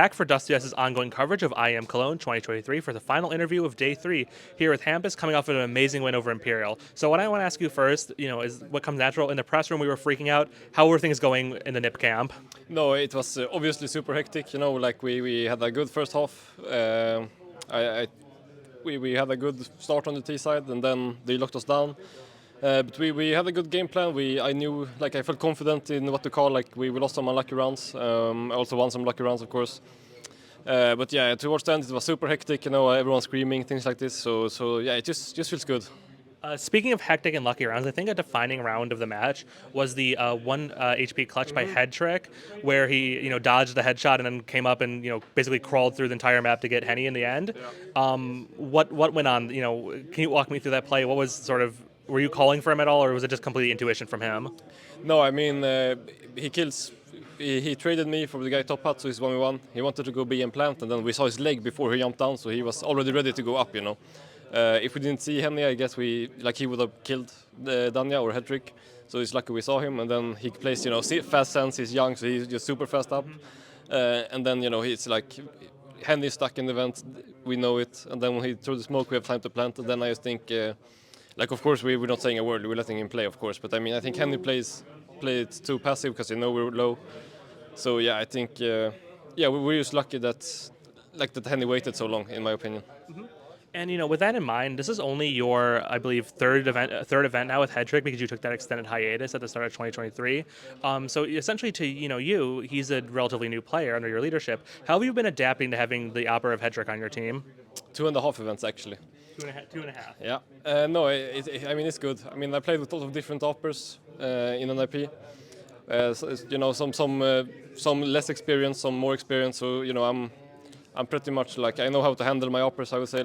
Back for Dust2S's ongoing coverage of IEM Cologne 2023 for the final interview of Day 3 here with Hampus, coming off of an amazing win over Imperial. So what I want to ask you first, is what comes natural. In the press room, we were freaking out. How were things going in the NIP camp? No, it was obviously super hectic. Like we had a good first half. We had a good start on the T side, and then they locked us down. But we had a good game plan. I knew, I felt confident in what to call. We lost some unlucky rounds. I also won some lucky rounds, of course. But yeah, towards the end it was super hectic. Everyone screaming, things like this. So yeah, it just feels good. Speaking of hectic and lucky rounds, I think a defining round of the match was the one HP clutch by headtr1ck, where he dodged the headshot and then came up and basically crawled through the entire map to get Henny in the end. Yeah. What went on? Can you walk me through that play? What was sort of, were you calling for him at all, or was it just complete intuition from him? No, I mean he kills. He traded me for the guy top hat, so he's 1v1. He wanted to go B and plant, and then we saw his leg before he jumped down, so he was already ready to go up. If we didn't see Henny, I guess he would have killed Daniil or headtr1ck. So it's lucky we saw him, and then he plays fast sense. He's young, so he's just super fast up. And then he's Henny stuck in the vent. We know it, and then when he threw the smoke, we have time to plant. And then I just think, of course we're not saying a word. We're letting him play, of course. But I mean, I think Henny played too passive because we're low. So yeah, I think we're just lucky that Henny waited so long, in my opinion. Mm-hmm. And with that in mind, this is only your, I believe, third event now with headtr1ck, because you took that extended hiatus at the start of 2023. So essentially, to he's a relatively new player under your leadership. How have you been adapting to having the opera of headtr1ck on your team? 2.5 events actually. Two and a half. Yeah. No, I mean it's good. I mean I played with a lot of different AWPers in an IP. Some less experience, some more experience. So I'm pretty much I know how to handle my AWPers. I would say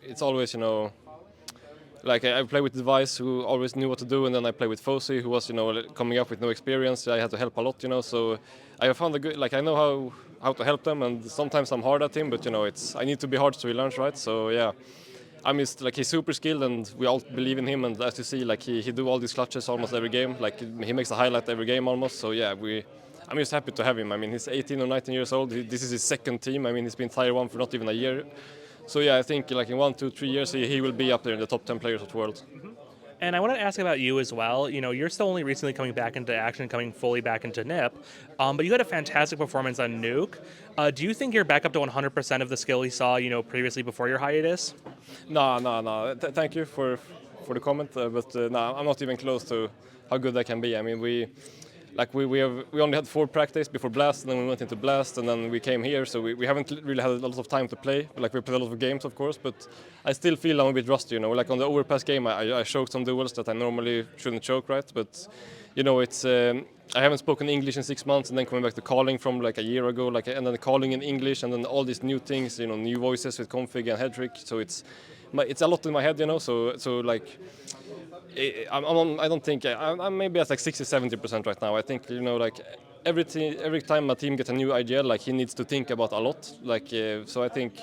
it's always I play with Device, who always knew what to do, and then I play with Fosi, who was coming up with no experience. I had to help a lot. So I have found a good I know how to help them, and sometimes I'm hard at him, but I need to be hard so he learns, right? So yeah. I'm just he's super skilled, and we all believe in him. And as you see, he do all these clutches almost every game. He makes a highlight every game almost. So yeah, I'm just happy to have him. I mean, he's 18 or 19 years old. This is his second team. I mean, he's been Tier 1 for not even a year. So yeah, I think in 1, 2, 3 years he will be up there in the top 10 players of the world. Mm-hmm. And I want to ask about you as well. You're still only recently coming back into action, coming fully back into NIP, but you had a fantastic performance on Nuke. Do you think you're back up to 100% of the skill you saw, previously before your hiatus? No. Thank you for the comment, but no, I'm not even close to how good I can be. I mean, we only had 4 practice before Blast, and then we went into Blast, and then we came here, so we haven't really had a lot of time to play. We played a lot of games, of course, but I still feel I'm a bit rusty. On the overpass game, I choked some duels that I normally shouldn't choke, right? But it's I haven't spoken English in 6 months, and then coming back to calling from a year ago, and then calling in English, and then all these new things, new voices with config and headtr1ck. So it's a lot in my head, I don't think I'm maybe at 60-70% right now. I think every time a team gets a new IGL, he needs to think about a lot. So I think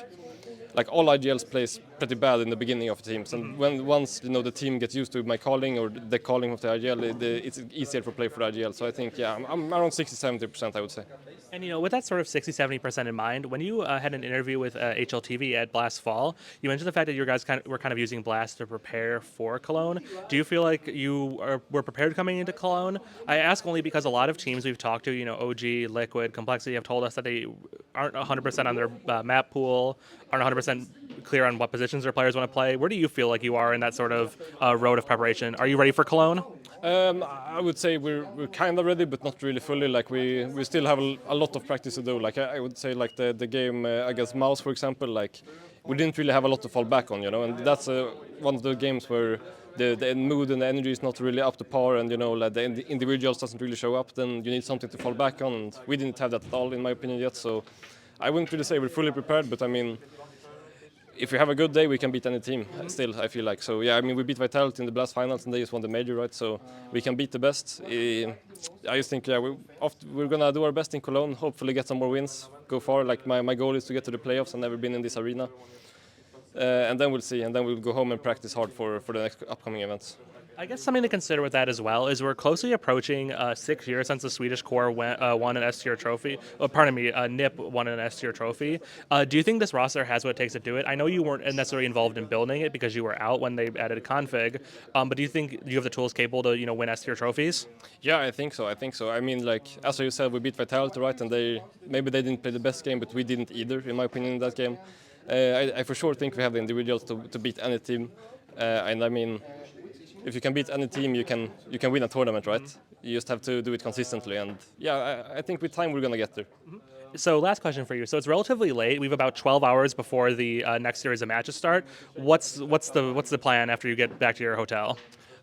all IGLs plays pretty bad in the beginning of the teams, and once the team gets used to my calling or the calling of the IGL, it's easier for play for the IGL. So I think I'm around 60-70%, I would say. And with that sort of 60-70% in mind, when you had an interview with HLTV at Blast Fall, you mentioned the fact that you guys were kind of using Blast to prepare for Cologne. Do you feel like you were prepared coming into Cologne? I ask only because a lot of teams we've talked to, OG, Liquid, Complexity, have told us that they aren't 100% on their map pool, aren't 100% clear on what positions their players want to play. Where do you feel like you are in that sort of road of preparation? Are you ready for Cologne? I would say we're kind of ready, but not really fully. We still have a lot of practice to do. I would say the game against Mnmzzz, for example, we didn't really have a lot to fall back on, and that's one of the games where the mood and the energy is not really up to par, and the individuals doesn't really show up. Then you need something to fall back on, and we didn't have that at all, in my opinion, yet. So I wouldn't really say we're fully prepared, but I mean, if we have a good day, we can beat any team. Still, I feel like. So yeah, I mean, we beat Vitality in the Blast finals, and they just won the major, right? So we can beat the best. I just think we're gonna do our best in Cologne. Hopefully, get some more wins, go far. My goal is to get to the playoffs. I've never been in this arena, and then we'll see. And then we'll go home and practice hard for the next upcoming events. I guess something to consider with that as well is we're closely approaching 6 years since the Swedish core won an S tier trophy. Oh, pardon me, NIP won an S tier trophy. Do you think this roster has what it takes to do it? I know you weren't necessarily involved in building it because you were out when they added config, but do you think you have the tools capable to win S tier trophies? Yeah, I think so. I think so. I mean, like as you said, we beat Vitality, right? And maybe they didn't play the best game, but we didn't either, in my opinion, in that game. I for sure think we have the individuals to beat any team, and I mean, if you can beat any team, you can win a tournament, right? You just have to do it consistently, and yeah, I think with time we're gonna get there. So last question for you. So it's relatively late. We have about 12 hours before the next series of matches start. What's the plan after you get back to your hotel?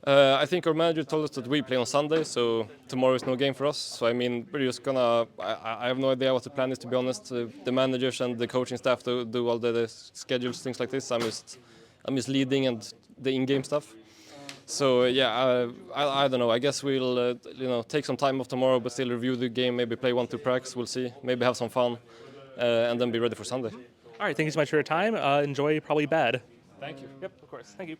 I think our manager told us that we play on Sunday, so tomorrow is no game for us. So I mean, we're just gonna. I have no idea what the plan is, to be honest. The managers and the coaching staff do all the schedules, things like this. I'm just leading and the in-game stuff. So yeah, I don't know. I guess we'll take some time off tomorrow, but still review the game. Maybe play 1-2 practice. We'll see. Maybe have some fun, and then be ready for Sunday. All right. Thank you so much for your time. Enjoy probably bed. Thank you. Yep. Of course. Thank you.